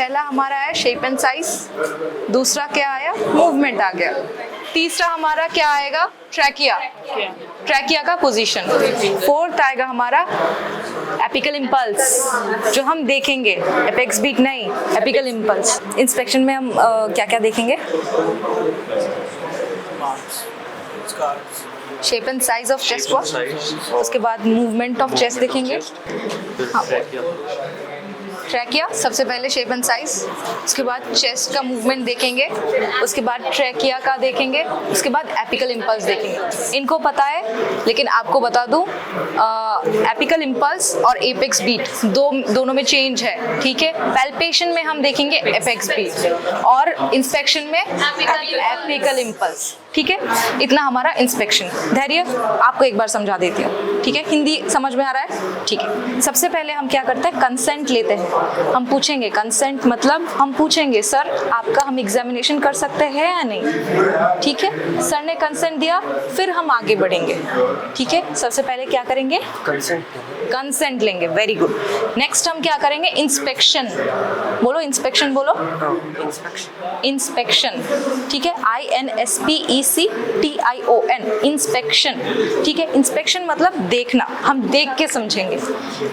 पहला हमारा है शेप एंड साइज, दूसरा क्या आया, मूवमेंट आ गया, तीसरा हमारा क्या आएगा, ट्रैकिया, ट्रैकिया का पोजीशन, फोर्थ आएगा हमारा एपिकल इम्पल्स जो हम देखेंगे, एपेक्स बीट नहीं, एपिकल इम्पल्स। इंस्पेक्शन में हम क्या क्या देखेंगे, shape and size of chest wall, उसके बाद मूवमेंट ऑफ चेस्ट देखेंगे, हाँ, ट्रैकिया सबसे पहले शेप एंड साइज, उसके बाद चेस्ट का मूवमेंट देखेंगे, उसके बाद ट्रैकिया का देखेंगे, उसके बाद एपिकल इम्पल्स देखेंगे। इनको पता है लेकिन आपको बता दूं, एपिकल इम्पल्स और एपेक्स बीट दोनों में चेंज है, ठीक है। पैल्पेशन में हम देखेंगे एपेक्स बीट और इंस्पेक्शन में एपिकल इम्पल्स, ठीक है। इतना हमारा इंस्पेक्शन। धैर्य, आपको एक बार समझा देती हूँ, ठीक है। हिंदी समझ में आ रहा है, ठीक है। सबसे पहले हम क्या करते हैं, कंसेंट लेते हैं। हम पूछेंगे, कंसेंट मतलब हम पूछेंगे सर आपका हम एग्जामिनेशन कर सकते हैं या नहीं, ठीक है। सर ने कंसेंट दिया, फिर हम आगे बढ़ेंगे, ठीक है। सबसे पहले क्या करेंगे, कंसेंट लेंगे, वेरी गुड। नेक्स्ट हम क्या करेंगे, इंस्पेक्शन, बोलो इंस्पेक्शन, बोलो इंस्पेक्शन, ठीक है। INSPECTION, इंस्पेक्शन, ठीक है। इंस्पेक्शन मतलब देखना, हम देख के समझेंगे।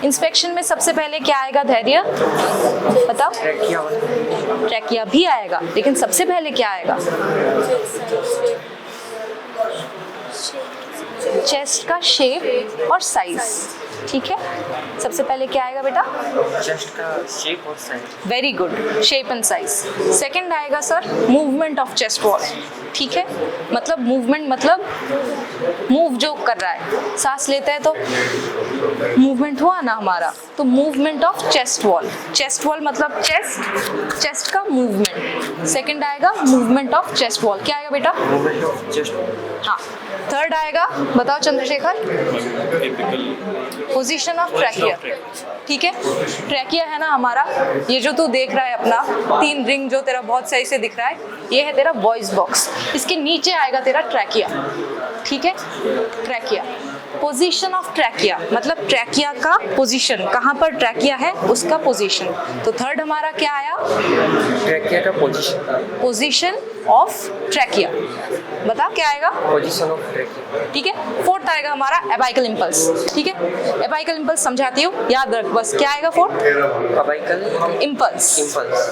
इंस्पेक्शन में सबसे पहले क्या आएगा, धैर्य बताओ, ट्रैकिया भी आएगा, लेकिन सबसे पहले क्या आएगा, चेस्ट का शेप और साइज, ठीक है। सबसे पहले क्या आएगा बेटा, चेस्ट का शेप और size, very good, shape and size. Second आएगा sir movement of chest wall, ठीक है। मतलब मूवमेंट मतलब मूव जो कर रहा है, सांस लेते हैं तो मूवमेंट हुआ ना हमारा, तो movement of chest wall, chest wall मतलब चेस्ट का मूवमेंट। सेकंड आएगा मूवमेंट ऑफ चेस्ट वॉल, क्या आएगा बेटा, मूवमेंट ऑफ चेस्ट, हाँ। थर्ड आएगा, बताओ चंद्रशेखर, पोजीशन ऑफ ट्रैकिया, ठीक है। ट्रैकिया है ना हमारा, ये जो तू देख रहा है अपना 3 रिंग जो तेरा बहुत सही से दिख रहा है, ये है तेरा वॉइस बॉक्स, इसके नीचे आएगा तेरा ट्रैकिया, ठीक है। ट्रैकिया, पोजीशन ऑफ ट्रैकिया मतलब ट्रैकिया का पोजीशन, कहाँ पर ट्रैकिया है उसका पोजीशन। तो थर्ड हमारा क्या आया, ट्रैकिया का पोजीशन ऑफ ट्रैकिया, बता क्या आएगा, पोजीशन ऑफ ट्रैकिया, ठीक है। फोर्थ आएगा हमारा एबाइकल इम्पल्स, ठीक है। एबाइकल इम्पल्स समझाती हूँ, याद रख बस, क्या आएगा फोर्थ, एबाइकल इम्पल्स,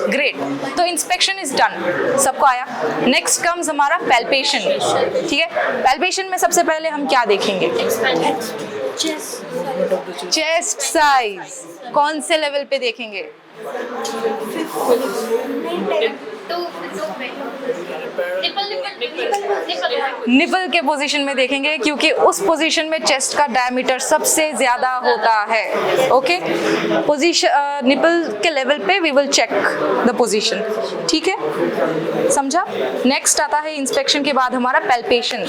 ग्रेट। तो इंस्पेक्शन इज डन, सबको आया। नेक्स्ट कम्स हमारा पैल्पेशन, ठीक है। पैल्पेशन में सबसे पहले हम क्या देखेंगे, चेस्ट साइज, कौन से लेवल पे देखेंगे, निपल के पोजीशन में देखेंगे, क्योंकि उस पोजीशन में चेस्ट का डायमीटर सबसे ज्यादा होता है, ओके। पोजीशन निपल के लेवल पे we will check the position, ठीक है, समझा। नेक्स्ट आता है इंस्पेक्शन के बाद हमारा पैल्पेशन।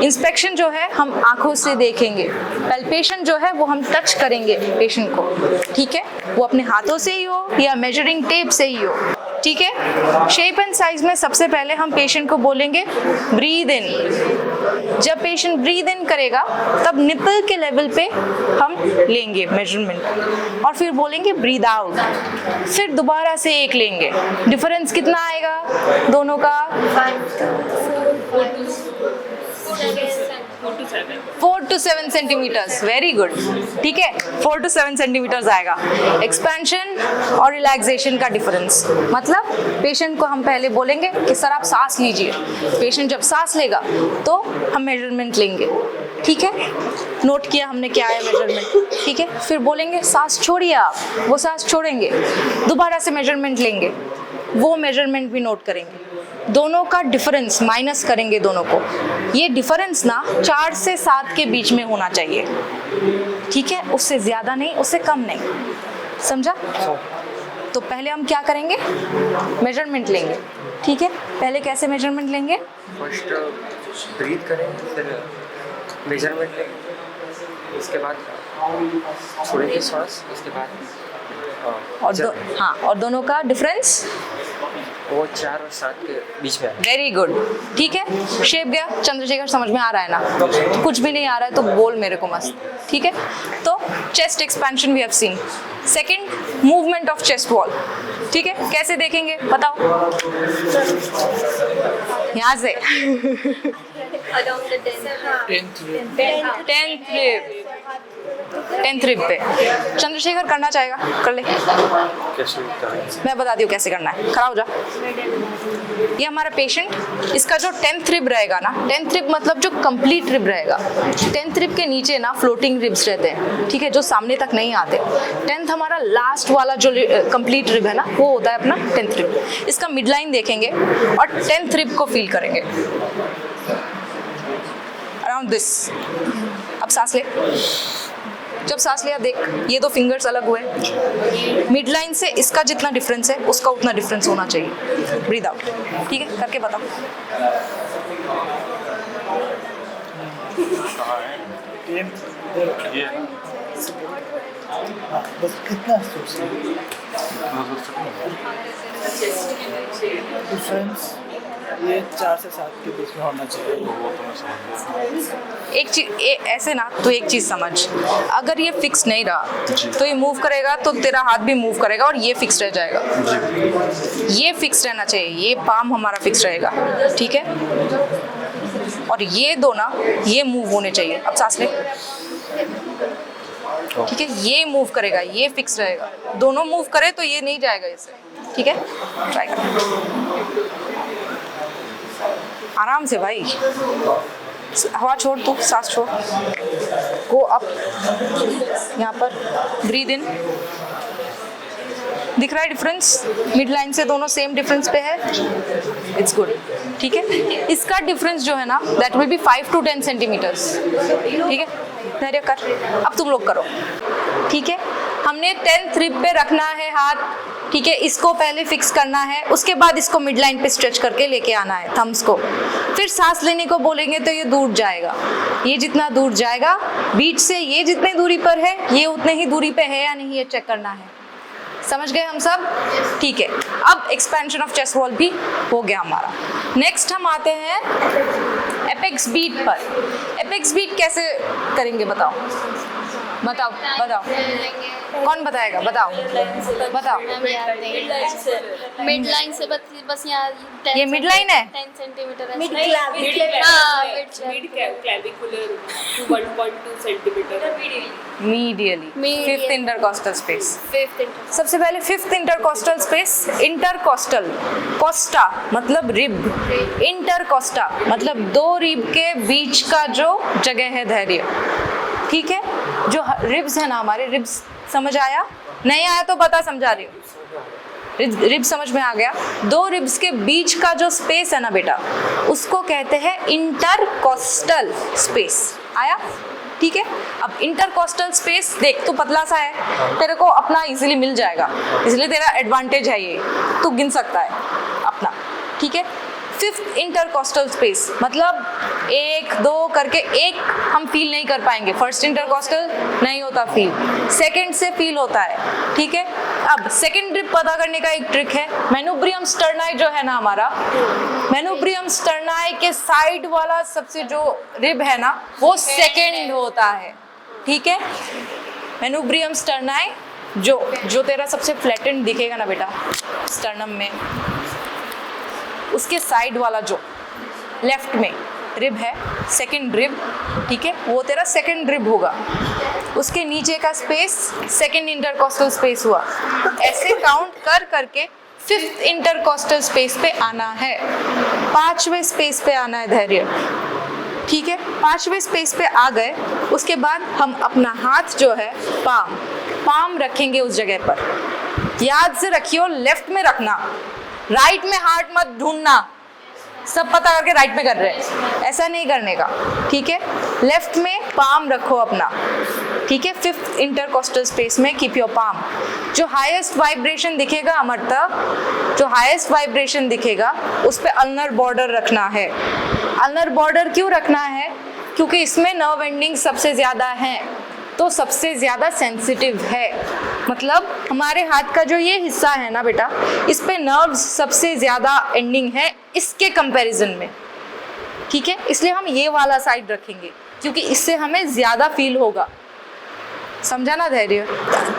इंस्पेक्शन जो है हम आंखों से देखेंगे, पैल्पेशन जो है वो हम टच करेंगे पेशेंट को, ठीक है। वो अपने हाथों से ही हो या मेजरिंग टेप से ही हो, ठीक है। शेप एंड साइज में सबसे पहले हम पेशेंट को बोलेंगे ब्रीद इन, जब पेशेंट ब्रीद इन करेगा तब निपल के लेवल पे हम लेंगे मेजरमेंट और फिर बोलेंगे ब्रीद आउट, फिर दोबारा से एक लेंगे। डिफरेंस कितना आएगा दोनों का, 4 to 7 सेंटीमीटर्स, वेरी गुड, ठीक है। 4 to 7 सेंटीमीटर्स आएगा। एक्सपेंशन और रिलैक्सेशन का डिफरेंस मतलब पेशेंट को हम पहले बोलेंगे कि सर आप सांस लीजिए, पेशेंट जब सांस लेगा तो हम मेजरमेंट लेंगे, ठीक है। नोट किया हमने क्या है मेजरमेंट, ठीक है। फिर बोलेंगे सांस छोड़िए आप, वो सांस छोड़ेंगे, दोबारा से मेजरमेंट लेंगे, वो मेजरमेंट भी नोट करेंगे, दोनों का डिफरेंस माइनस करेंगे दोनों को। ये डिफरेंस ना 4 से 7 के बीच में होना चाहिए, ठीक है, उससे ज्यादा नहीं, उससे कम नहीं, समझा। तो पहले हम क्या करेंगे, मेजरमेंट लेंगे, ठीक है। पहले कैसे मेजरमेंट लेंगे, फर्स्ट ब्रीथ करेंगे, फिर मेजरमेंट लेंगे, उसके बाद छोड़ेंगे सांस, उसके बाद और दोनों का डिफरेंस वो 4 और 7 के बीच में है। वेरी गुड, ठीक है। शेप गया, चंद्रशेखर समझ में आ रहा है ना? कुछ भी नहीं आ रहा है तो बोल मेरे को मस्त, ठीक है। तो chest expansion we have seen. Second, movement of chest wall, ठीक है। कैसे देखेंगे बताओ? यहाँ से टेंथ रिब पे चंद्रशेखर करना चाहेगा, कर ले। मैं बताती हूँ कैसे करना है, खड़ा हो जा। ये हमारा पेशेंट, इसका जो 10th रिब रहेगा ना, 10th रिब मतलब जो कंप्लीट रिब रहेगा। 10th रिब के नीचे ना फ्लोटिंग रिब्स रहते हैं, ठीक है, जो सामने तक नहीं आते। 10th हमारा लास्ट वाला जो कंप्लीट रिब है ना, वो होता है अपना 10th रिब। इसका मिड लाइन देखेंगे और 10th रिब को फील करेंगे अराउंड दिस। अब सांस ले, जब सांस लिया देख, ये दो फिंगर्स अलग हुए। मिड लाइन से इसका जितना डिफरेंस है उसका उतना डिफरेंस होना चाहिए। ब्रीद आउट, ठीक है, करके बताओ। बस कितना डिफरेंस ये 4 से 7 के बीच में होना चाहिए। एक चीज ऐसे ना, तो एक चीज समझ, अगर ये फिक्स नहीं रहा तो ये मूव करेगा तो तेरा हाथ भी मूव करेगा और ये फिक्स रह जाएगा। ये फिक्स रहना चाहिए, ये पाम हमारा फिक्स रहेगा, ठीक है। और ये दो ना, ये मूव होने चाहिए। अब सांस ले, ठीक है। ये मूव करेगा, ये फिक्स रहेगा। दोनों मूव करे तो ये नहीं जाएगा इससे, ठीक है। ट्राई कर, आराम से भाई, हवा छोड़, तू सांस छोड़। गो अप, यहाँ पर ब्रीद इन। दिख रहा है डिफरेंस? मिड लाइन से दोनों सेम डिफरेंस पे है, इट्स गुड, ठीक है। इसका डिफरेंस जो है ना, that will be 5 to 10 centimetres, ठीक है। धैर्य कर, अब तुम लोग करो, ठीक है। हमने 10th रिब पे रखना है हाथ, ठीक है। इसको पहले फिक्स करना है, उसके बाद इसको मिड लाइन पे स्ट्रेच करके लेके आना है थम्स को। फिर सांस लेने को बोलेंगे तो ये दूर जाएगा। ये जितना दूर जाएगा बीच से, ये जितने दूरी पर है, ये उतने ही दूरी पे है या नहीं, ये चेक करना है। समझ गए हम सब? ठीक है। अब एक्सपेंशन ऑफ चेस्ट वॉल भी हो गया हमारा। नेक्स्ट हम आते हैं एपेक्स बीट पर। एपेक्स बीट कैसे करेंगे बताओ? बताओ बताओ, कौन बताएगा? बताओ बताओ। मिड लाइन से बस यहाँ ये मिड लाइन है, 10 centimetre mid clavicular 1.2 centimetre medially Medially. 5th intercostal space. 5th सबसे पहले 5th intercostal space. Intercostal, Costa मतलब रिब, इंटरकॉस्टा मतलब दो रिब के बीच का जो जगह है, धैर्य, ठीक है। जो रिब्स है ना हमारे, रिब्स समझ आया? नहीं आया तो बता, समझा रही हूँ। रिब समझ में आ गया? दो रिब्स के बीच का जो स्पेस है ना बेटा, उसको कहते हैं इंटरकॉस्टल स्पेस। आया? ठीक है। अब इंटरकॉस्टल स्पेस देख, तू पतला सा है, तेरे को अपना इजीली मिल जाएगा, इसलिए तेरा एडवांटेज है, ये तू गिन सकता है अपना, ठीक है। 5th इंटरकॉस्टल स्पेस मतलब 1 2 करके एक हम फील नहीं कर पाएंगे। फर्स्ट इंटरकॉस्टल नहीं होता फील, सेकंड से फील होता है, ठीक है। अब सेकंड रिब पता करने का एक ट्रिक है। मेनुब्रियम स्टर्नाई जो है ना हमारा, मेनुब्रियम स्टर्नाई के साइड वाला सबसे जो रिब है ना, वो सेकंड होता है, ठीक है। मेनुब्रियम स्टर्नाई जो तेरा सबसे फ्लैटेंड दिखेगा ना बेटा स्टर्नम में, उसके साइड वाला जो लेफ्ट में रिब है, सेकंड रिब, ठीक है, वो तेरा सेकंड रिब होगा। उसके नीचे का स्पेस सेकंड इंटरकॉस्टल स्पेस हुआ। ऐसे काउंट कर करके 5th इंटरकॉस्टल स्पेस पे आना है, 5वें स्पेस पे आना है, धैर्य, ठीक है। 5वें स्पेस पे आ गए, उसके बाद हम अपना हाथ जो है पाम रखेंगे उस जगह पर। याद से रखियो, लेफ्ट में रखना, राइट में हार्ट मत ढूंढना। सब पता करके राइट में कर रहे हैं, ऐसा नहीं करने का, ठीक है। लेफ्ट में पाम रखो अपना, ठीक है। 5th इंटरकॉस्टल स्पेस में कीप योर पाम। जो हाईएस्ट वाइब्रेशन दिखेगा अमरता, जो हाईएस्ट वाइब्रेशन दिखेगा उस पे अल्नर बॉर्डर रखना है। अल्नर बॉर्डर क्यों रखना है? क्योंकि इसमें नर्व एंडिंग सबसे ज्यादा है, तो सबसे ज्यादा सेंसिटिव है, मतलब हमारे हाथ का जो ये हिस्सा है ना बेटा, इस पे नर्व्स सबसे ज़्यादा एंडिंग है इसके कंपैरिजन में, ठीक है। इसलिए हम ये वाला साइड रखेंगे क्योंकि इससे हमें ज़्यादा फील होगा। समझा ना धैर्य?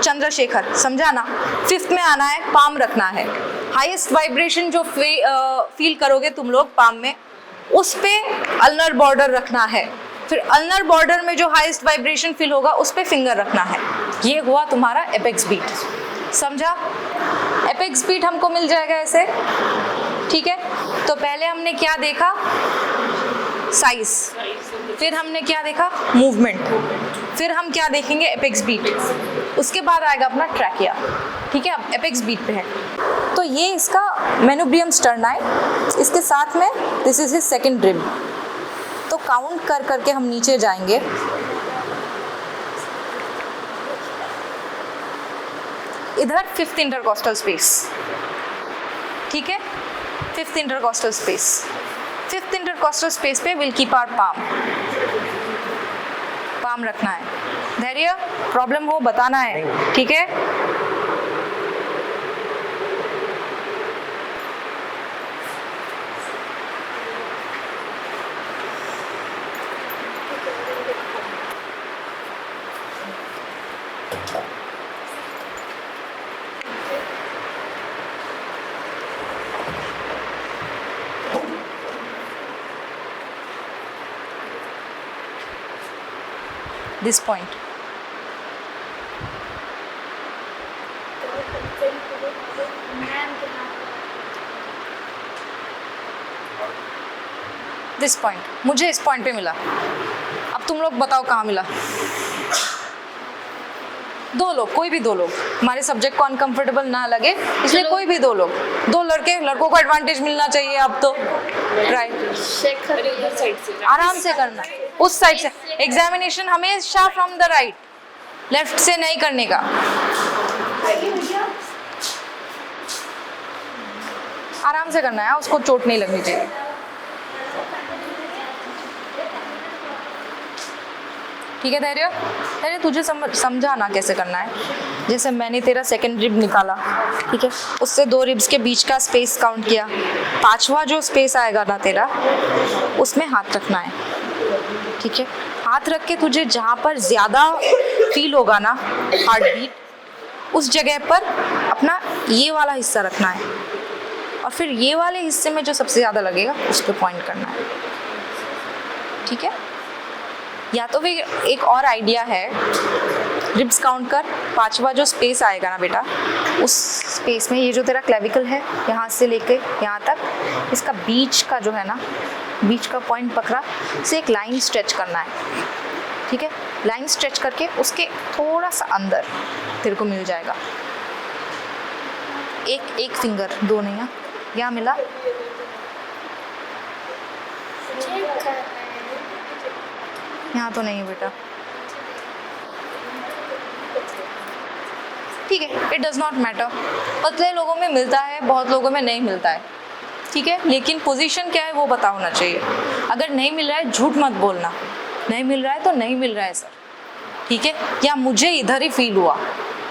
चंद्रशेखर समझा ना? 5th में आना है, पाम रखना है। हाईएस्ट वाइब्रेशन जो फील करोगे तुम लोग पाम में, उस पे अल्नर बॉर्डर रखना है। फिर अल्नर बॉर्डर में जो हाईएस्ट वाइब्रेशन फील होगा उस पे फिंगर रखना है। ये हुआ तुम्हारा एपेक्स बीट। समझा? एपेक्स बीट हमको मिल जाएगा ऐसे, ठीक है। तो पहले हमने क्या देखा? साइज, फिर हमने क्या देखा? मूवमेंट, फिर हम क्या देखेंगे? Apex beat. उसके बाद आएगा अपना ट्रैकिया, ठीक है। अब एपेक्स बीट पे है तो ये इसका मेनुब्रियम स्टर्नाई, इसके साथ में this is his second rib. तो काउंट कर करके हम नीचे जाएंगे। इधर 5th इंटरकॉस्टल स्पेस, ठीक है। 5th intercostal space, 5th intercostal space पे विल कीप आवर पाम रखना है। धैर्य, प्रॉब्लम हो बताना है, ठीक है। This point. This point. मुझे इस पॉइंट पे मिला। अब तुम लोग बताओ कहाँ मिला? दो लोग, कोई भी दो लोग, हमारे सब्जेक्ट को अनकंफर्टेबल ना लगे इसलिए कोई भी दो लोग, दो लड़के, लड़कों को एडवांटेज मिलना चाहिए अब तो। राइट, आराम से करना, उस साइड से। एग्जामिनेशन हमेशा फ्रॉम द राइट, लेफ्ट से नहीं करने का। आराम से करना है, उसको चोट नहीं लगनी चाहिए। ठीक है धैर्य? धैर्य तुझे समझा ना कैसे करना है। जैसे मैंने तेरा सेकंड रिब निकाला, ठीक है, उससे 2 रिब्स के बीच का स्पेस काउंट किया, 5वां जो स्पेस आएगा ना तेरा, उसमें हाथ रखना है, ठीक है। हाथ रख के तुझे जहाँ पर ज़्यादा फील होगा ना हार्ट बीट, उस जगह पर अपना ये वाला हिस्सा रखना है और फिर ये वाले हिस्से में जो सबसे ज़्यादा लगेगा उस पर पॉइंट करना है, ठीक है। या तो फिर एक और आइडिया है, रिब्स काउंट कर, 5वां जो स्पेस आएगा ना बेटा, उस स्पेस में ये जो तेरा क्लेविकल है यहाँ से लेके यहाँ तक, इसका बीच का जो है ना, बीच का पॉइंट पकड़ा से एक लाइन स्ट्रेच करना है, ठीक है। लाइन स्ट्रेच करके उसके थोड़ा सा अंदर तेरे को मिल जाएगा एक फिंगर, 2 नहीं है, यहाँ मिला। यहाँ तो नहीं बेटा, ठीक है, इट डज नॉट मैटर। पतले लोगों में मिलता है, बहुत लोगों में नहीं मिलता है, ठीक है। लेकिन पोजीशन क्या है वो पता होना चाहिए। अगर नहीं मिल रहा है झूठ मत बोलना, नहीं मिल रहा है तो नहीं मिल रहा है सर, ठीक है, या मुझे इधर ही फील हुआ,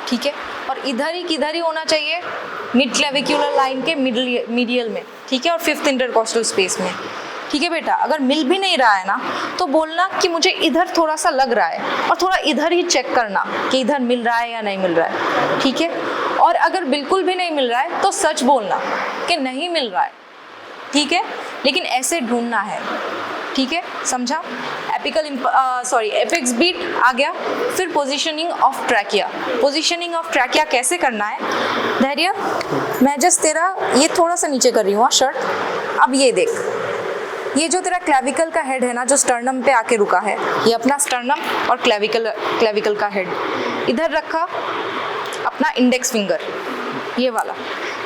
ठीक है। और इधर ही किधर ही होना चाहिए, मिड क्लेविक्युलर लाइन के मीडियल में, ठीक है, और 5th इंटरकॉस्टल स्पेस में, ठीक है बेटा। अगर मिल भी नहीं रहा है ना तो बोलना कि मुझे इधर थोड़ा सा लग रहा है, और थोड़ा इधर ही चेक करना कि इधर मिल रहा है या नहीं मिल रहा है, ठीक है। और अगर बिल्कुल भी नहीं मिल रहा है तो सच बोलना कि नहीं मिल रहा है, ठीक है, लेकिन ऐसे ढूंढना है, ठीक है, समझा? एपेक्स बीट आ गया। फिर positioning of trachea. Positioning of trachea कैसे करना है धैर्य? मैं जस्ट तेरा ये थोड़ा सा नीचे कर रही हूँ शर्ट। अब ये देख, ये जो तेरा क्लेविकल का हेड है ना, जो स्टर्नम पे आके रुका है, ये अपना स्टर्नम और क्लेविकल का हेड इधर रखा, अपना इंडेक्स फिंगर ये वाला,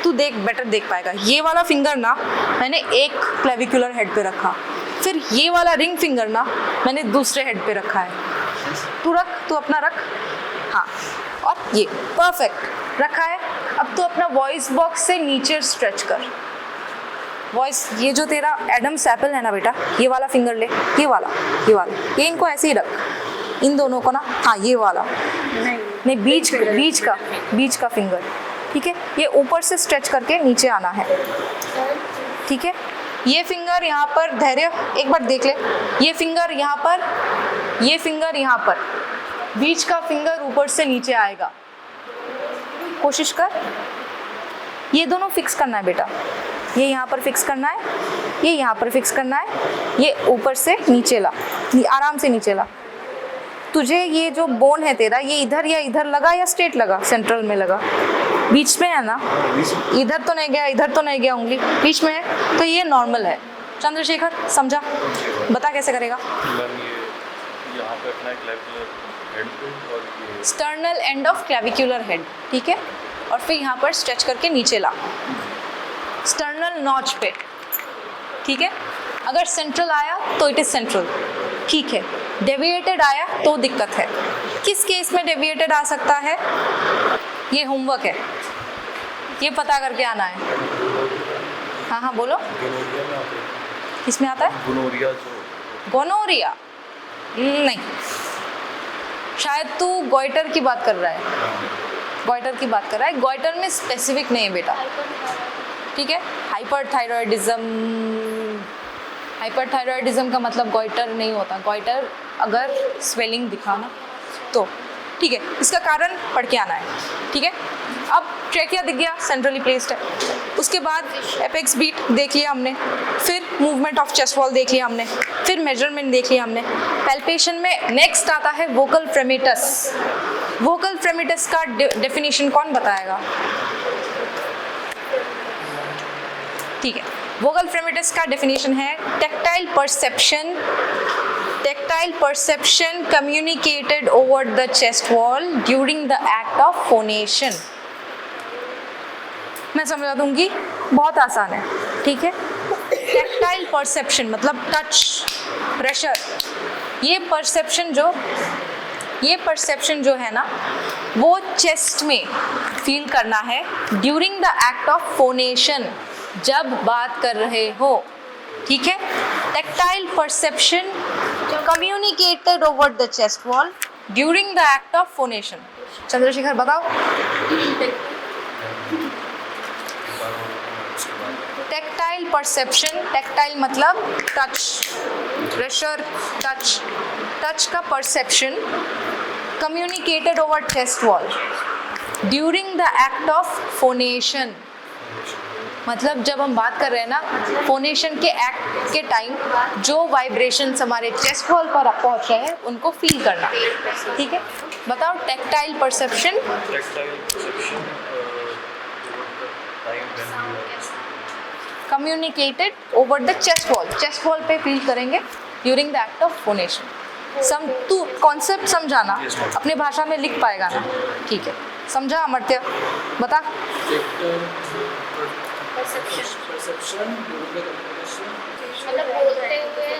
तू देख बेटर देख पाएगा, ये वाला फिंगर ना मैंने एक क्लेविकुलर हेड पे रखा, फिर ये वाला रिंग फिंगर ना मैंने दूसरे हेड पे रखा है। तू रख, तू अपना रख, हाँ, और ये परफेक्ट रखा है। अब तू अपना वॉइस बॉक्स से नीचे स्ट्रेच कर, वॉइस, ये जो तेरा एडम सैपल है ना बेटा, ये वाला फिंगर ले, ये वाला, ये इनको ऐसे ही रख, इन दोनों को ना, हाँ ये वाला नहीं, बीच का फिंगर, ठीक है। ये ऊपर से स्ट्रेच करके नीचे आना है, ठीक है। ये फिंगर यहाँ पर, धैर्य एक बार देख ले, ये फिंगर यहाँ पर, ये फिंगर यहाँ पर, बीच का फिंगर ऊपर से नीचे आएगा। कोशिश कर, ये दोनों फिक्स करना है बेटा, ये यहाँ पर फिक्स करना है, ये यहाँ पर फिक्स करना है, ये ऊपर से नीचे ला, आराम से नीचे ला। तुझे ये जो बोन है तेरा, ये इधर या इधर लगा या स्ट्रेट लगा, सेंट्रल में लगा, बीच में है ना, इधर तो नहीं गया, इधर तो नहीं गया, उंगली बीच में है, तो ये नॉर्मल है। चंद्रशेखर समझा, बता कैसे करेगा। यहाँ पे अपना क्लेविकुलर हेड पे और ये sternal end of clavicular head, ठीक है, और फिर यहाँ पर स्ट्रेच करके नीचे ला, स्टर्नल नॉच पे, ठीक है। अगर सेंट्रल आया तो इट इज सेंट्रल, ठीक है। डेविएटेड आया तो दिक्कत है। किस केस में डेविएटेड आ सकता है, ये होमवर्क है, ये पता करके आना है। हाँ हाँ बोलो, किसमें आता है? गोनोरिया जो गोनोरिया नहीं, शायद तू गॉइटर की बात कर रहा है, गॉइटर की बात कर रहा है। गॉइटर में स्पेसिफिक नहीं है बेटा, ठीक है। हाइपरथायरॉयडिज्म का मतलब गॉइटर नहीं होता। गॉइटर अगर स्वेलिंग दिखाना तो, ठीक है, इसका कारण पढ़ के आना है, ठीक है। अब ट्रैकिया दिख गया, सेंट्रली प्लेस्ड है। उसके बाद एपेक्स बीट देख लिया हमने, फिर मूवमेंट ऑफ चेस्ट वॉल देख लिया हमने, फिर मेजरमेंट देख लिया हमने। पैल्पेशन में नेक्स्ट आता है वोकल फ्रेमेटस। वोकल फ्रेमेटस का डेफिनेशन कौन बताएगा? ठीक है, वोकल फ्रेमेटस का डेफिनेशन है tactile perception communicated over the chest wall during the act of phonation। मैं समझा दूंगी, बहुत आसान है, ठीक है। टेक्टाइल परसेप्शन मतलब टच, प्रेशर, ये परसेप्शन जो है ना, वो चेस्ट में फील करना है during the act of phonation, जब बात कर रहे हो, ठीक है। Tactile perception communicated over the chest wall during the act of phonation. Chandrashekhar बताओ। टेक्टाइल परसेप्शन, टेक्टाइल मतलब टच, प्रेशर, टच का perception communicated over chest wall during the act of phonation. मतलब जब हम बात कर रहे हैं ना, फोनेशन के एक्ट के टाइम जो वाइब्रेशंस हमारे चेस्ट वॉल पर पहुंच रहे हैं उनको फील करना, ठीक है। बताओ tactile perception communicated over the chest wall पे फील करेंगे during the act of phonation. तू कॉन्सेप्ट समझाना, अपने भाषा में लिख पाएगा ना, ठीक है। समझा अमर्त्य, बता। मतलब बोलते हुए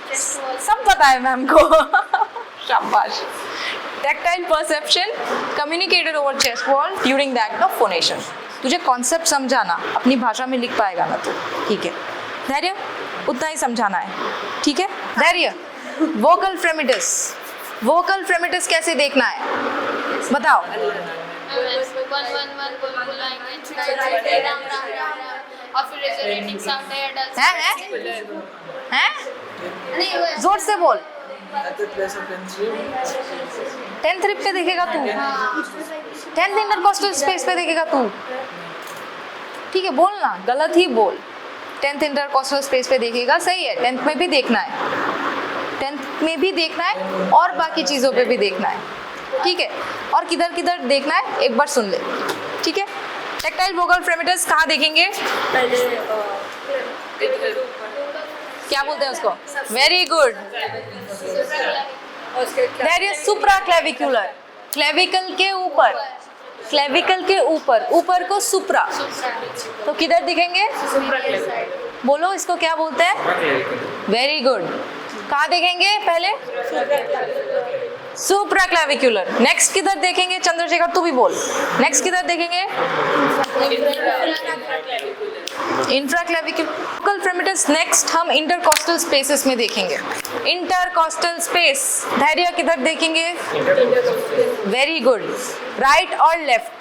चेस्ट वॉल सब पता है मैम को शाबाश। Tactile perception communicated over chest wall during the act of phonation. तुझे कॉन्सेप्ट समझाना, अपनी भाषा में लिख पाएगा ना तू, ठीक है। धैर्य, उतना ही समझाना है, ठीक है। धैर्य, वोकल फ्रेमेटस कैसे देखना है बताओ। और फिर रेजोनेटिंग साउंड हैं? जोर से बोल। टेंथ रिप पे देखेगा तू, 10th इंटरकॉस्टल स्पेस पे देखेगा तू, ठीक है। बोल ना, गलत ही बोल। 10th इंटरकॉस्टल स्पेस पे देखेगा, सही है। 10th में भी देखना है, 10th में भी देखना है और बाकी चीज़ों पे भी देखना है, ठीक है। और किधर किधर देखना है एक बार सुन ले, ठीक है। टेक्टाइल वोकल फ्रेमेटस कहाँ देखेंगे? क्या बोलते हैं उसको? Very good, that is supra clavicular. Clavicle के ऊपर को सुप्रा, तो किधर दिखेंगे? बोलो इसको क्या बोलते हैं? Very good. कहाँ देखेंगे पहले? सुप्रा क्लेविकुलर। नेक्स्ट किधर देखेंगे? चंद्रशेखर तू भी बोल, नेक्स्ट किधर देखेंगे? Infra clavicular. वोकल फ्रेमेटस नेक्स्ट हम इंटरकॉस्टल स्पेसेस में देखेंगे। Intercostal space. धैर्य किधर देखेंगे? वेरी गुड, राइट और लेफ्ट।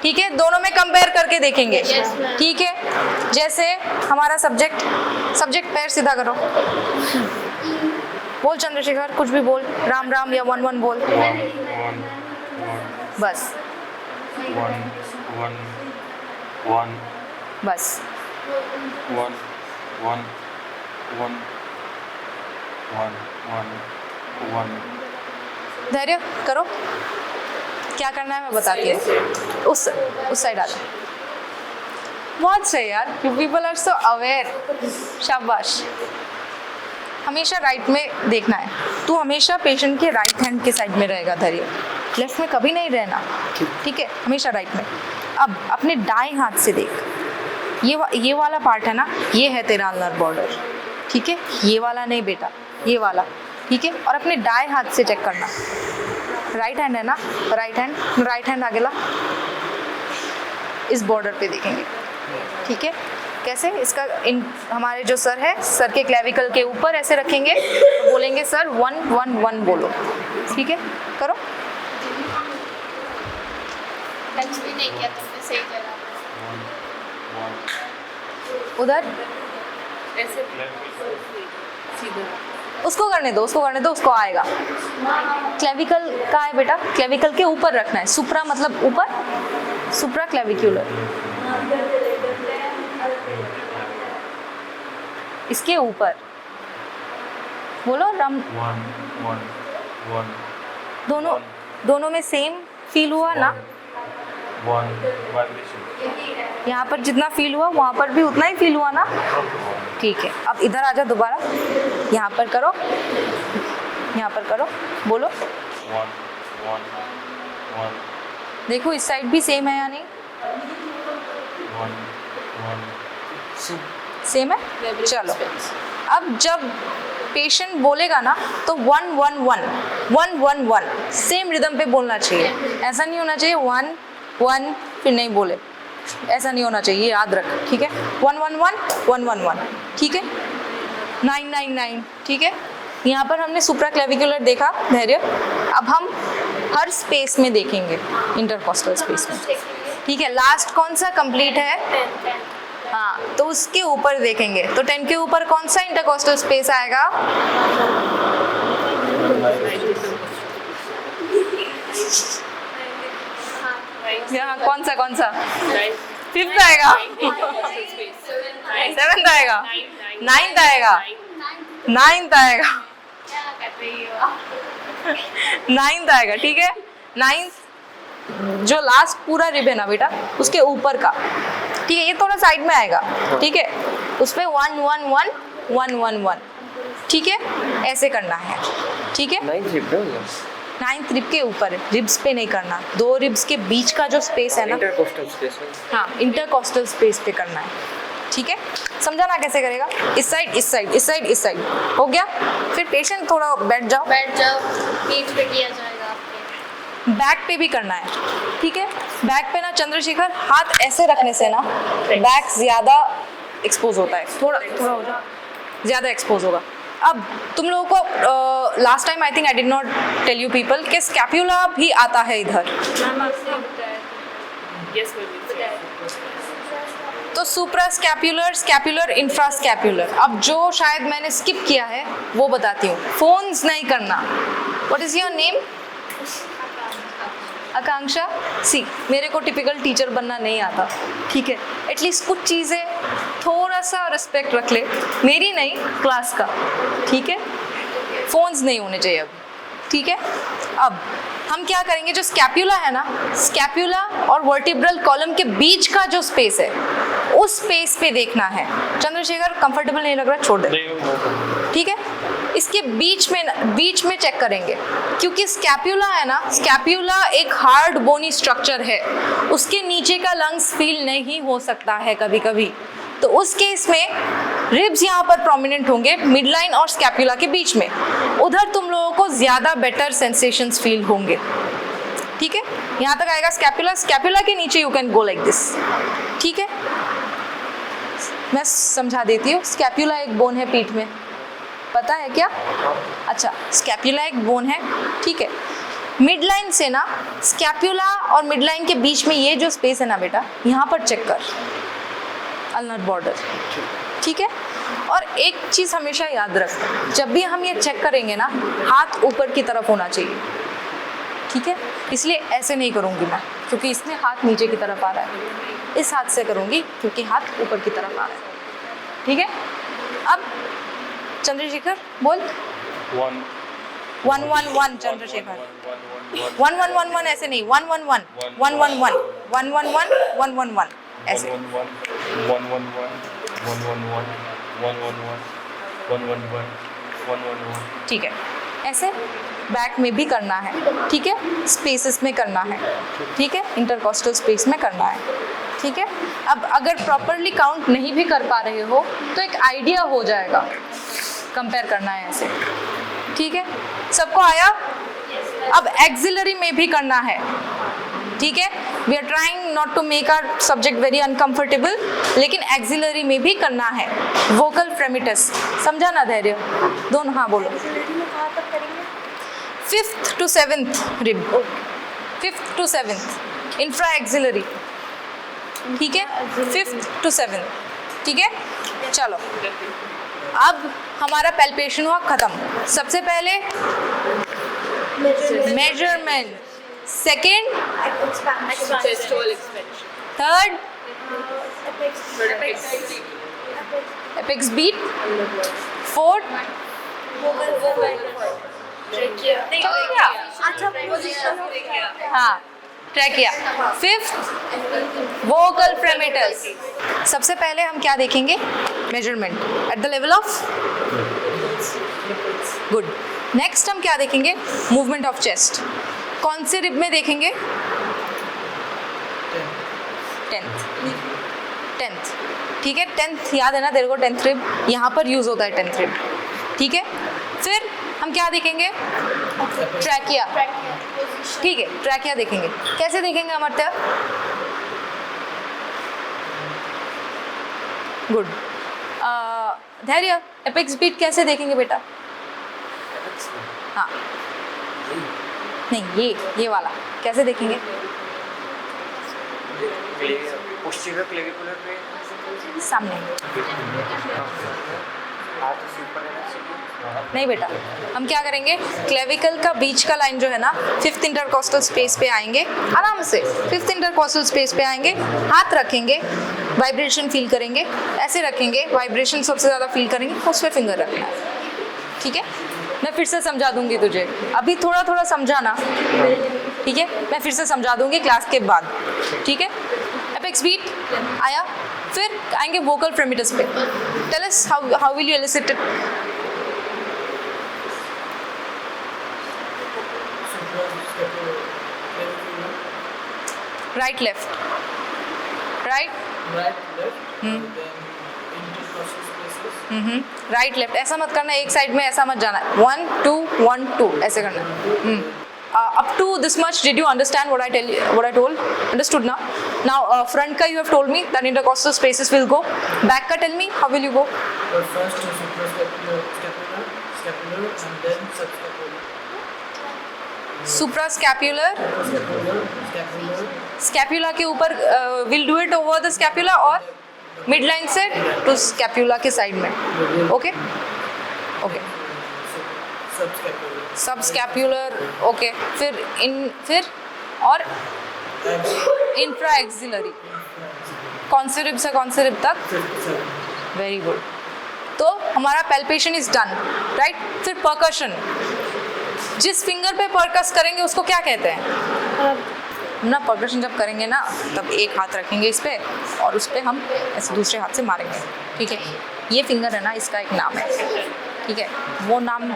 ठीक है, दोनों में कंपेयर करके देखेंगे। Yes, ma'am. ठीक है, जैसे हमारा सब्जेक्ट पैर सीधा करो, बोल चंद्रशेखर, कुछ भी बोल, राम राम या वन वन बोल, बस बस। धैर्य करो, क्या करना है मैं बताती हूँ। उस साइड आ जाओ। बहुत सही यार, you people are so aware, शाबाश। हमेशा राइट में देखना है, तू हमेशा पेशेंट के राइट हैंड के साइड में रहेगा धैर्य, लेफ्ट में कभी नहीं रहना। ठीक है, हमेशा राइट में। अब अपने दाएं हाथ से देख, ये वाला पार्ट है ना, ये है तेरा अल्नर बॉर्डर। ठीक है, ये वाला नहीं बेटा, ये वाला। ठीक है, और अपने दाएं हाथ से चेक करना, राइट हैंड है ना, राइट हैंड आगे ला, इस बॉर्डर पे देखेंगे। ठीक है, कैसे? इसका हमारे जो सर है, सर के क्लेविकल के ऊपर ऐसे रखेंगे, बोलेंगे सर 1 1 1 बोलो। ठीक है, करो। टच भी नहीं किया तुमने सही जगह। उधर ऐसे सीधा उसको करने दो, उसको आएगा। क्लेविकल का है बेटा, क्लेविकल के ऊपर रखना है। सुप्रा मतलब ऊपर, सुप्रा क्लेविक्यूलर, इसके ऊपर बोलो राम। दोनों में सेम फील हुआ ना? यहाँ पर जितना फील हुआ वहाँ पर भी उतना ही फील हुआ ना? ठीक है, अब इधर आ जाओ दोबारा, यहाँ पर करो, बोलो। देखो इस साइड भी सेम है या नहीं? सेम है। चलो, अब जब पेशेंट बोलेगा ना तो 1 1 1 1 1 1 सेम रिदम पे बोलना चाहिए। ऐसा नहीं होना चाहिए 1 1 फिर नहीं बोले, ऐसा नहीं होना चाहिए, याद रख। ठीक है, 1 1 1 1 1 1। ठीक है, 9 9 9। ठीक है, यहाँ पर हमने सुप्रा क्लेविकुलर देखा धैर्य। अब हम हर स्पेस में देखेंगे, इंटरकॉस्टल स्पेस में। ठीक है, लास्ट कौन सा कंप्लीट है? हाँ, तो उसके ऊपर देखेंगे। तो 10 के ऊपर कौन सा इंटरकॉस्टल स्पेस आएगा? यहाँ कौन सा? 5th आएगा, 7th आएगा, 9th आएगा, 9th आएगा, 9th आएगा। ठीक है, 9th जो लास्ट पूरा रिब है ना बेटा, उसके ऊपर का। ठीक है, ये थोड़ा साइड में आएगा। ठीक है, उस पे 1 1 1 1 1 1। ठीक है, ऐसे करना है। ठीक है, 9th रिब के ऊपर, रिब्स पे नहीं करना, 2 रिब्स के बीच का जो स्पेस है ना, इंटरकोस्टल स्पेस। हाँ, इंटरकॉस्टल स्पेस पे करना है। ठीक है, समझाना कैसे करेगा? इस साइड हो गया। फिर पेशेंट थोड़ा बैठ जाओ, पीठ पे किया जाएगा आपके। बैक पे भी करना है। ठीक है, बैक पे ना चंद्रशेखर, हाथ ऐसे रखने से ना बैक ज्यादा एक्सपोज होता है, थोड़ा हो जाए, ज्यादा एक्सपोज होगा। अब तुम लोगों को last time I think I did not tell you people कि स्कैप्यूला भी आता है इधर। यस मैम, तो सुप्रा स्कैप्यूलर, स्कैप्यूलर, इंफ्रा स्कैप्यूलर। अब जो शायद मैंने स्किप किया है वो बताती हूँ। फोन्स नहीं करना। What is your name? Akanksha. See, मेरे को टिपिकल टीचर बनना नहीं आता। ठीक है, एटलीस्ट कुछ चीज़ें थोड़ा सा रिस्पेक्ट रख ले, मेरी नहीं, क्लास का। ठीक है, फोन्स नहीं होने चाहिए अब। ठीक है, अब हम क्या करेंगे, जो स्कैप्यूला है ना, स्कैप्यूला और वर्टिब्रल कॉलम के बीच का जो स्पेस है, उस स्पेस पे देखना है। चंद्रशेखर कंफर्टेबल नहीं लग रहा, छोड़ दे। ठीक है, इसके बीच में चेक करेंगे, क्योंकि स्कैप्यूला है ना, स्कैप्यूला एक हार्ड बोनी स्ट्रक्चर है, उसके नीचे का लंग्स फील नहीं हो सकता है कभी कभी। तो उस केस में रिब्स यहाँ पर प्रोमिनेंट होंगे, मिड लाइन और स्कैप्यूला के बीच में। उधर तुम लोगों को ज्यादा बेटर सेंसेशंस फील होंगे। ठीक है, यहाँ तक आएगा स्कैप्यूला। स्कैप्यूला के नीचे you can go like this. ठीक है, मैं समझा देती हूँ। स्कैप्यूला एक बोन है पीठ में, पता है क्या? अच्छा, स्कैपुला एक बोन है, ठीक है। मिड लाइन से ना स्कैपुला और मिड लाइन के बीच में ये जो स्पेस है ना बेटा, यहाँ पर चेक कर, अल्नर बॉर्डर, ठीक है। और एक चीज़ हमेशा याद रख, जब भी हम ये चेक करेंगे ना, हाथ ऊपर की तरफ होना चाहिए, ठीक है। इसलिए ऐसे नहीं करूँगी मैं, क्योंकि इसमें हाथ नीचे की तरफ आ रहा है। इस हाथ से करूँगी क्योंकि हाथ ऊपर की तरफ आ रहा है, ठीक है। अब चंद्रशेखर बोल। 1 1 1 1 चंद्रशेखर। 1 1 1 1 ऐसे नहीं, 1 1 1 1 1 1 1 1 1 1 1 1 ऐसे। 1 1 1 1 1 1 1 1 1 1 1 1 1 1 1 1। ठीक है, ऐसे बैक में भी करना है, ठीक है, स्पेसेस में करना है, ठीक है, इंटरकॉस्टल स्पेस में करना है, ठीक है। अब अगर प्रॉपरली काउंट नहीं भी कर पा रहे हो तो एक आइडिया हो जाएगा, कंपेयर करना है ऐसे, ठीक है। सबको आया? अब एक्सिलरी में भी करना है, ठीक है। We are trying not to make our subject very uncomfortable, लेकिन एक्सिलरी में भी करना है। वोकल फ्रेमिटस समझा ना धैर्य? दोनों, हाँ बोलो। 5th to 7th rib, 5th to 7th infra axillary, ठीक है, 5th to 7th, ठीक है। चलो, अब हमारा पैल्पेशन हुआ खत्म। सबसे पहले measurement, second, Gestual expansion. Third Apex. Apex beat, fourth हाँ ट्रैकिया, फिफ्थ वोकल फ्रेमेटस। सबसे पहले हम क्या देखेंगे? Measurement at the level of, good. Next हम क्या देखेंगे? Movement of chest. कौन से रिब में देखेंगे? 10th, ठीक है। 10th याद है ना तेरे को? 10th रिब यहाँ पर यूज होता है, 10th रिब, ठीक है। फिर हम क्या देखेंगे? ट्रैकिया, ठीक है, ट्रैकिया देखेंगे। कैसे देखेंगे अमर्त्य? गुड। धैर्य, एपेक्स बीट कैसे देखेंगे बेटा? हाँ नहीं, ये वाला कैसे देखेंगे? पोस्टीरियर क्लेविकुलर पे सामने हाथ से ऊपर रहना चाहिए। नहीं बेटा, हम क्या करेंगे? क्लेविकल का बीच का लाइन जो है ना, 5th इंटरकॉस्टल स्पेस पे आएंगे, आराम से 5th इंटरकॉस्टल स्पेस पे आएंगे, हाथ रखेंगे, वाइब्रेशन फील करेंगे, ऐसे रखेंगे, वाइब्रेशन सबसे ज़्यादा फील करेंगे, उस पर फिंगर रखना है, ठीक है। मैं फिर से समझा दूंगी तुझे, अभी थोड़ा थोड़ा समझा ना, ठीक है। मैं फिर से समझा दूंगी क्लास के बाद, ठीक है। एपेक्स बीट आया, फिर आएंगे वोकल फ्रेमिटस पे। Tell us how will you elicit it? Right left, right right left, ऐसा मत करना एक साइड में, ऐसा मत जाना। 1 2 1 2 ऐसे करना। Up to this much, did you understand what I told? Understood now? Now front ka you have told me that intercostal spaces will go. Back ka tell me, how will you go? First suprascapular, scapular, and then subscapular. Suprascapular, Scapular, scapula के ऊपर will do it over the scapula और midline से to scapula के side में, okay? Okay. subscapular, subscapular, okay. फिर और infra axillary, कौन से रिब से कौन से रिब तक? Very good. तो हमारा पैल्पेशन इज डन, राइट। फिर परकशन, जिस फिंगर पे परकस करेंगे उसको क्या कहते हैं ना? परकशन जब करेंगे ना, तब एक हाथ रखेंगे इस पे और उस पे हम ऐसे दूसरे हाथ से मारेंगे, ठीक है। ये फिंगर है ना, इसका एक नाम है, ठीक है। वो नाम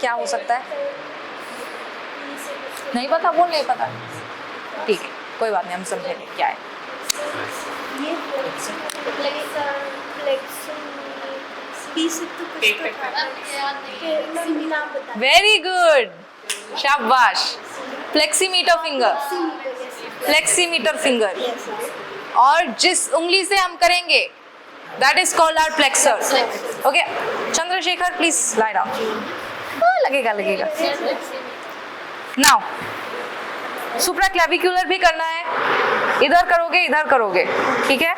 क्या हो सकता है? नहीं पता? वो नहीं पता, ठीक है, कोई बात नहीं, हम समझेंगे क्या है। वेरी गुड, शाबाश। फ्लेक्सीमीटर फिंगर, फ्लेक्सीमीटर फिंगर। और जिस उंगली से हम करेंगे That is called our flexor. Okay. Chandrasekhar, please lie down. लगेगा. Now, supraclavicular भी करना है. इधर करोगे. ठीक है?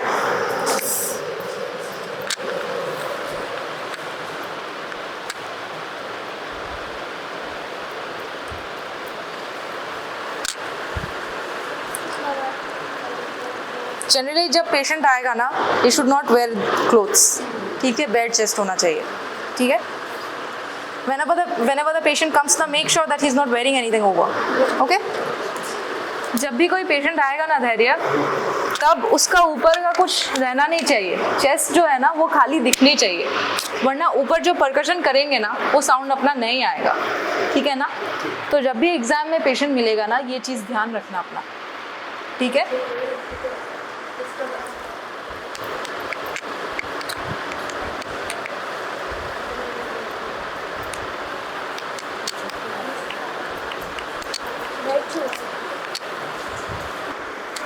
जनरली जब पेशेंट आएगा ना, he should not wear clothes. ठीक है, बेड चेस्ट होना चाहिए. ठीक है. whenever the patient comes ना, make sure that he is not wearing anything over. Okay. जब भी कोई पेशेंट आएगा ना धैर्य, तब उसका ऊपर का कुछ रहना नहीं चाहिए. चेस्ट जो है ना वो खाली दिखनी चाहिए, वरना ऊपर जो परकशन करेंगे ना वो साउंड अपना नहीं आएगा. ठीक है ना. तो जब भी एग्जाम में पेशेंट मिलेगा ना, ये चीज़ ध्यान रखना अपना. ठीक है.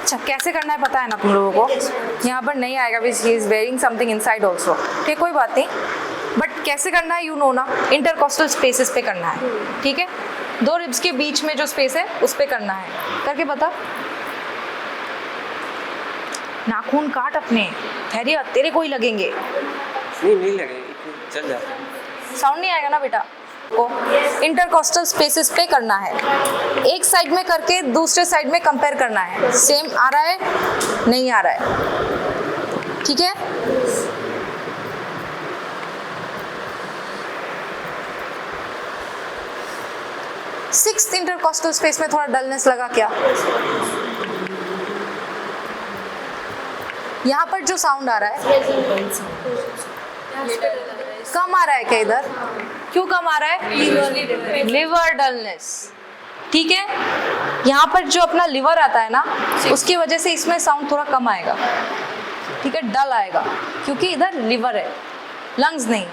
अच्छा, कैसे करना है पता है ना तुम लोगों को. यहाँ पर नहीं आएगा, he is wearing something inside also. ठीक, कोई बात नहीं. बट कैसे करना है यू नो ना. इंटरकॉस्टल स्पेसेस पे करना है. ठीक है. 2 रिब्स के बीच में जो स्पेस है उस पे करना है. करके बता. नाखून काट अपने. धैर्य, तेरे को ही लगेंगे. नहीं लगेगी, चल जाता है. साउंड नहीं आएगा ना बेटा को. इंटरकॉस्टल स्पेसेस पे करना है. एक साइड में करके दूसरे साइड में कंपेयर करना है. सेम आ रहा है, नहीं आ रहा है. ठीक है. सिक्स्थ इंटरकॉस्टल स्पेस में थोड़ा डलनेस लगा क्या? यहाँ पर जो साउंड आ रहा है कम आ रहा है क्या इधर? क्यों कम आ रहा है? Liver dullness. ठीक है. यहाँ पर जो अपना लिवर आता है ना, उसकी वजह से इसमें साउंड थोड़ा कम आएगा. ठीक है, डल आएगा, क्योंकि इधर लिवर है, लंग्स नहीं.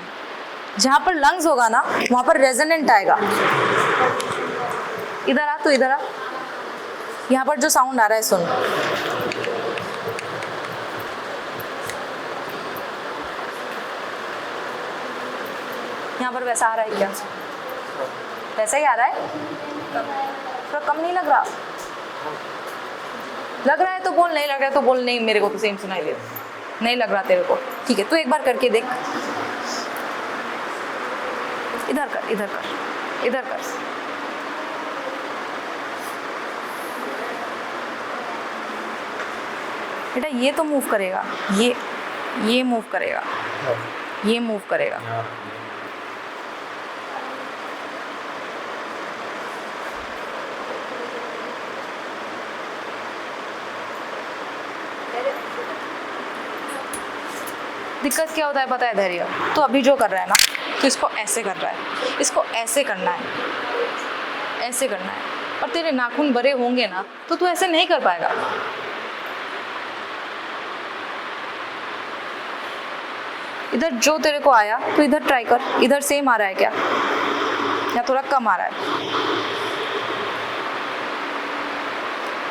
जहाँ पर लंग्स होगा ना वहाँ पर रेजोनेंट आएगा. इधर आ, तो इधर आ. यहाँ पर जो साउंड आ रहा है सुन. यहाँ पर वैसा आ रहा है क्या? वैसा ही आ रहा है. थोड़ा कम नहीं लग रहा? लग रहा है तो बोल, नहीं लग रहा है तो बोल. नहीं, मेरे को तो सेम सुनाई दे. नहीं लग रहा तेरे को. ठीक है, तू एक बार करके देख. इधर कर, इधर कर, इधर कर. बेटा ये तो मूव करेगा, ये मूव करेगा, ये मूव करेगा. दिक्कत क्या होता है पता है धैर्य? तो अभी जो कर रहा है ना, तो इसको ऐसे कर रहा है, इसको ऐसे करना है, ऐसे करना है. और तेरे नाखून बड़े होंगे ना तो तू ऐसे नहीं कर पाएगा. इधर जो तेरे को आया तो इधर ट्राई कर. इधर सेम आ रहा है क्या या थोड़ा कम आ रहा है?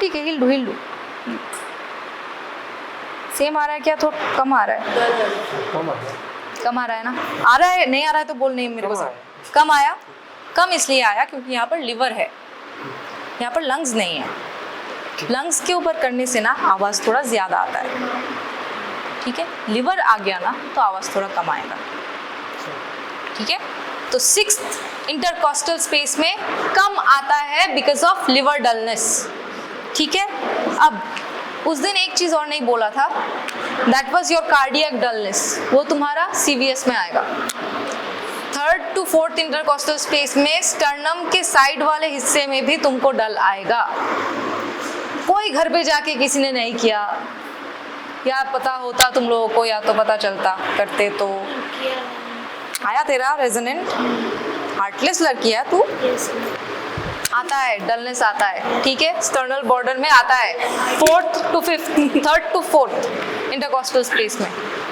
ठीक है, हिल दो. सेम आ रहा है क्या, थोड़ा कम आ रहा है? कम आ रहा है ना. आ रहा है, नहीं आ रहा है तो बोल. नहीं, मेरे को कम आया. कम इसलिए आया क्योंकि यहाँ पर लिवर है, यहाँ पर लंग्स नहीं है. लंग्स के ऊपर करने से ना आवाज़ थोड़ा ज़्यादा आता है. ठीक है. लिवर आ गया ना तो आवाज़ थोड़ा कम आएगा. ठीक है. तो सिक्स्थ इंटरकॉस्टल स्पेस में कम आता है बिकॉज ऑफ लिवर डलनेस. ठीक है. अब उस दिन एक चीज़ और नहीं बोला था, that was your cardiac dullness. वो तुम्हारा CVS में आएगा. 3rd to 4th intercostal space में स्टर्नम के साइड वाले हिस्से में भी तुमको डल आएगा. कोई घर पे जाके किसी ने नहीं किया, या पता होता तुम लोगों को, या तो पता चलता करते तो. आया तेरा रेजोनेंट? हार्टलेस लड़की है तू. आता है, डलनेस आता है. ठीक है. स्टर्नल बॉर्डर में आता है. 4th to 5th, 3rd to 4th intercostal space में।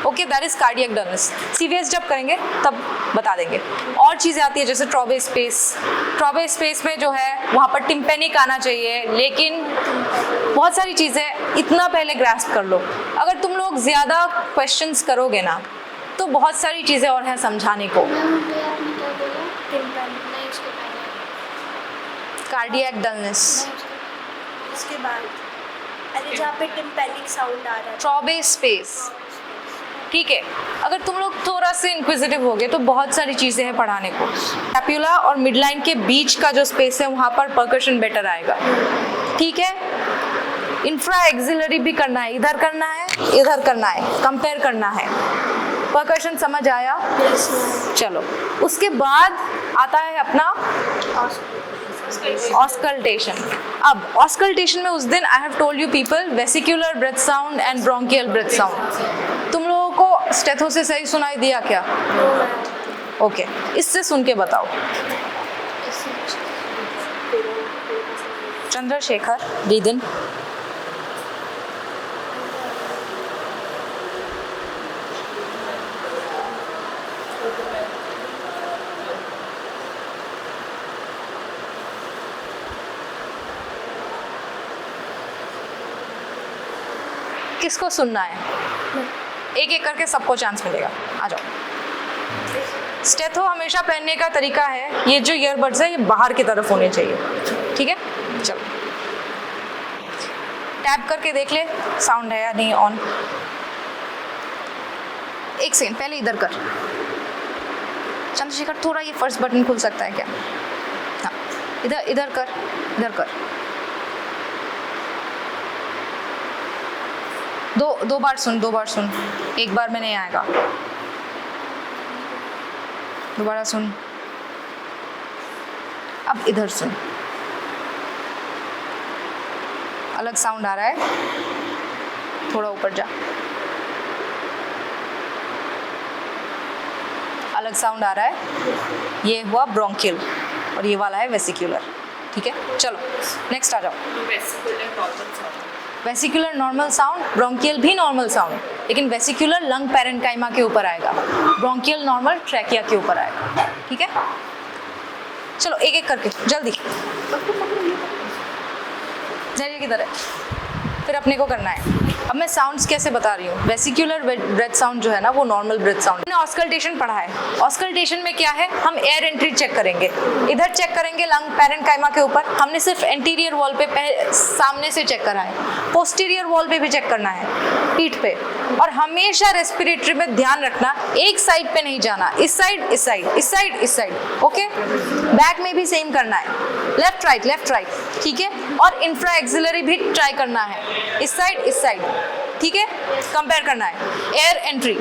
Okay, that is cardiac dullness. CVS जब करेंगे तब बता देंगे। और चीज़ें आती है जैसे ट्रॉबे स्पेस। ट्रॉबे स्पेस में जो है वहाँ पर टिम्पेनिक आना चाहिए, लेकिन बहुत सारी चीज़ें इतना पहले ग्रास्प कर लो। अगर तुम लोग ज़्यादा क्वेश्चंस करोगे ना तो बहुत सारी चीज़ें और हैं समझाने को। कार्डियक डलनेस, उसके बाद अरे जहाँ पे टिम्पेनिक साउंड आ रहा है, ट्रॉबे स्पेस। ठीक है, अगर तुम लोग थोड़ा से इंक्विजिटिव होगे तो बहुत सारी चीज़ें हैं पढ़ाने को। स्कैपुला और मिडलाइन के बीच का जो स्पेस है वहाँ पर परकशन बेटर आएगा। ठीक है, इंफ्रा एक्सिलरी भी करना है, इधर करना है, इधर करना है, कंपेयर करना है। परकशन समझ आया? चलो, उसके बाद आता है अपना ऑस्कल्टेशन। अब ऑस्कल्टेशन में उस दिन I have told you people vesicular breath sound and bronchial breath sound. तुम लोगों को स्टेथो से सही सुनाई दिया क्या? ओके, इससे सुन के बताओ। चंद्रशेखर, ब्रीथ इन। किसको सुनना है? एक एक करके सबको चांस मिलेगा। आ जाओ। स्टेथो हमेशा पहनने का तरीका है, ये जो ईयरबड्स है ये बाहर की तरफ होने चाहिए। ठीक है, चलो टैप करके देख ले साउंड है या नहीं ऑन। एक सेकंड पहले इधर कर। चंद्रशेखर थोड़ा ये फर्स्ट बटन खुल सकता है क्या? हाँ, इधर इधर कर, इधर कर। दो बार सुन, दो बार सुन, एक बार में नहीं आएगा। दोबारा सुन, अब इधर सुन। अलग साउंड आ रहा है, थोड़ा ऊपर जा। अलग साउंड आ रहा है, ये हुआ ब्रोंकियल और ये वाला है वेसिकुलर। ठीक है, चलो नेक्स्ट आ जाओ। वेसिकुलर नॉर्मल साउंड, ब्रोंकियल भी नॉर्मल साउंड, लेकिन वेसिकुलर लंग पैरेन्काइमा के ऊपर आएगा, ब्रोंकियल नॉर्मल ट्रैकिया के ऊपर आएगा। ठीक है, चलो एक एक करके जल्दी। जल्दी किधर है? फिर अपने को करना है। अब मैं साउंड्स कैसे बता रही हूँ। वेसिकुलर ब्रेथ साउंड जो है ना वो नॉर्मल ब्रेथ साउंड। हमने ऑस्कल्टेशन पढ़ा है। ऑस्कल्टेशन में क्या है, हम एयर एंट्री चेक करेंगे। इधर चेक करेंगे लंग पैरेन्काइमा के ऊपर। हमने सिर्फ एंटीरियर वॉल पे सामने से चेक करा है, पोस्टीरियर वॉल पे भी चेक करना है, पीठ पे। और हमेशा रेस्पिरेटरी में ध्यान रखना, एक साइड पे नहीं जाना, इस साइड इस साइड, इस साइड इस साइड। ओके, बैक में भी सेम करना है, लेफ्ट राइट। ठीक है, और इंफ्रा एक्सिलरी भी ट्राई करना है, इस साइड। ठीक है, कंपेयर करना है। Air entry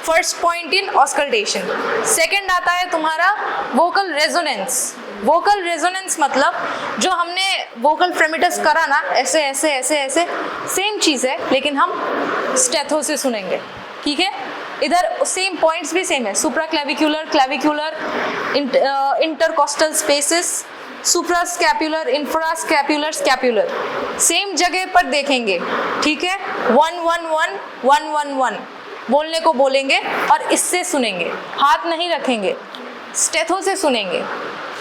first point in auscultation. Second आता है तुम्हारा वोकल रेजोनेंस। वोकल रेजोनेंस मतलब जो हमने वोकल फ्रेमिटस करा ना, ऐसे ऐसे ऐसे ऐसे सेम चीज़ है, लेकिन हम स्टेथो से सुनेंगे। ठीक है, इधर सेम पॉइंट्स भी सेम है, supra clavicular, intercostal spaces, supra scapular, infra scapular, scapular same जगह पर देखेंगे। ठीक है, 1 1 1 1 1 1 बोलने को बोलेंगे और इससे सुनेंगे, हाथ नहीं रखेंगे, स्टेथो से सुनेंगे।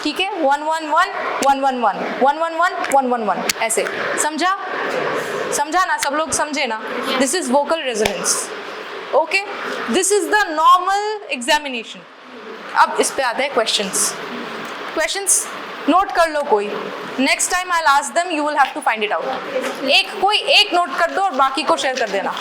ठीक है, 1 1 1 1 1 1 1 1 1 1 1 1 ऐसे। समझा ना? सब लोग समझे ना? This is vocal resonance. Okay, this is the normal examination. अब इस पे आते हैं क्वेश्चंस। नोट कर लो कोई। Next time I will ask them, you will have to find it out. कोई एक नोट कर दो और बाकी को शेयर कर देना।